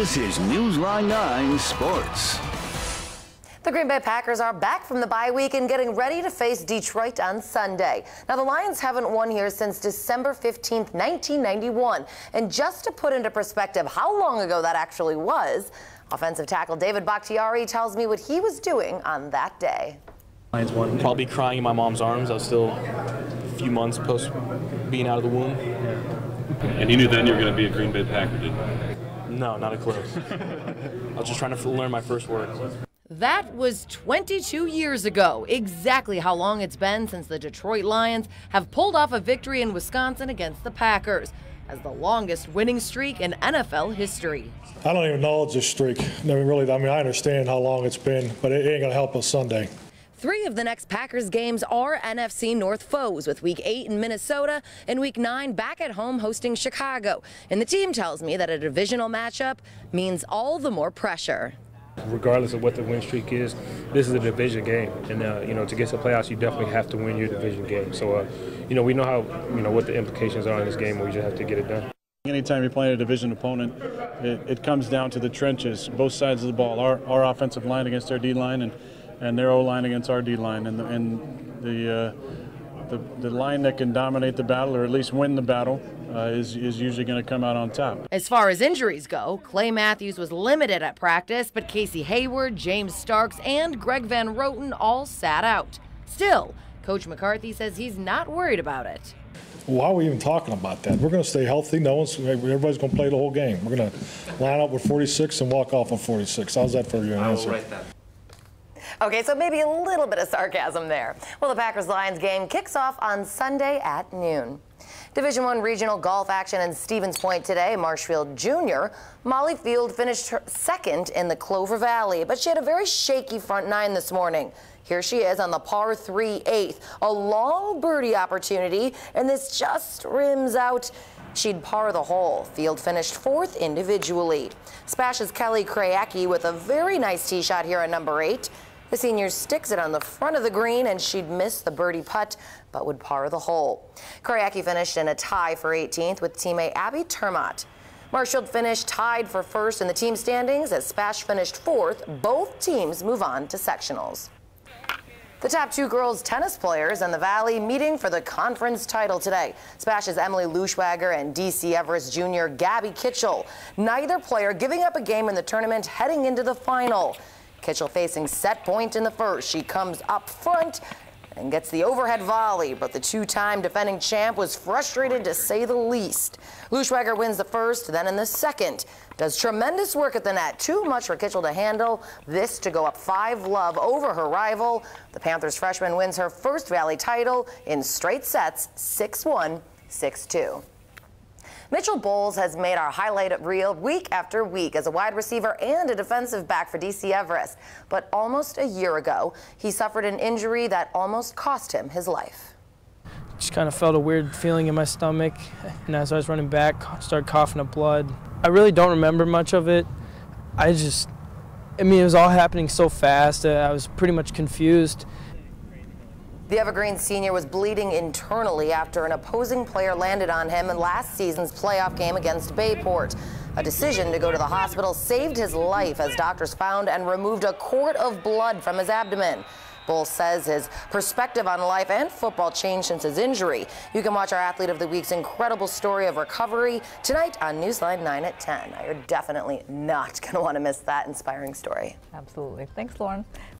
This is Newsline 9 Sports. The Green Bay Packers are back from the bye week and getting ready to face Detroit on Sunday. Now, the Lions haven't won here since December 15th, 1991. And just to put into perspective how long ago that actually was, offensive tackle David Bakhtiari tells me what he was doing on that day. Lions won. Probably crying in my mom's arms. I was still a few months post being out of the womb. And you knew then you were going to be a Green Bay Packer, didn't you? No, not a clue. I was just trying to learn my first word. That was 22 years ago, exactly how long it's been since the Detroit Lions have pulled off a victory in Wisconsin against the Packers, as the longest winning streak in NFL history. I don't even know it's a streak. I understand how long it's been, but it ain't going to help us Sunday. 3 of the next Packers games are NFC North foes, with Week 8 in Minnesota and Week 9 back at home hosting Chicago. And the team tells me that a divisional matchup means all the more pressure. Regardless of what the win streak is, this is a division game, and to get to the playoffs, you definitely have to win your division game. So, we know how, what the implications are in this game, and we just have to get it done. Anytime you're playing a division opponent, it comes down to the trenches, both sides of the ball. Our offensive line against our D-line, and their O-line against our D-line, and the line that can dominate the battle, or at least win the battle, is usually going to come out on top. As far as injuries go, Clay Matthews was limited at practice, but Casey Hayward, James Starks, and Greg Van Roten all sat out. Still, Coach McCarthy says he's not worried about it. Why are we even talking about that? We're going to stay healthy. Everybody's going to play the whole game. We're going to line up with 46 and walk off with 46. How's that for your answer? I will write that. Okay, so maybe a little bit of sarcasm there. Well, the Packers-Lions game kicks off on Sunday at noon. Division I regional golf action in Stevens Point today. Marshfield Jr. Molly Field finished second in the Clover Valley, but she had a very shaky front nine this morning. Here she is on the par 3 8th, a long birdie opportunity, and this just rims out. She'd par the hole. Field finished 4th individually. Spash's Kelly Krayacki with a very nice tee shot here at number 8. The senior sticks it on the front of the green, and she'd miss the birdie putt, but would par the hole. Krayacki finished in a tie for 18th with teammate Abby Termott. Marshfield finished tied for 1st in the team standings as Spash finished 4th. Both teams move on to sectionals. The top 2 girls tennis players in the Valley meeting for the conference title today. Spash's Emily Luschwager and DC Everest Jr. Gabby Kitchell. Neither player giving up a game in the tournament heading into the final. Kitchell facing set point in the first. She comes up front and gets the overhead volley, but the 2-time defending champ was frustrated to say the least. Luschwager wins the first, then in the second. Does tremendous work at the net. Too much for Kitchell to handle. This to go up 5-love over her rival. The Panthers freshman wins her first Valley title in straight sets, 6-1, 6-2. Mitchell Bowles has made our highlight reel week after week as a wide receiver and a defensive back for DC Everest. But almost a year ago, he suffered an injury that almost cost him his life. Just kind of felt a weird feeling in my stomach, and as I was running back, I started coughing up blood. I really don't remember much of it. It was all happening so fast that I was pretty much confused. The Evergreen senior was bleeding internally after an opposing player landed on him in last season's playoff game against Bayport. A decision to go to the hospital saved his life as doctors found and removed a quart of blood from his abdomen. Bowles says his perspective on life and football changed since his injury. You can watch our Athlete of the Week's incredible story of recovery tonight on Newsline 9 at 10. You're definitely not going to want to miss that inspiring story. Absolutely. Thanks, Lauren.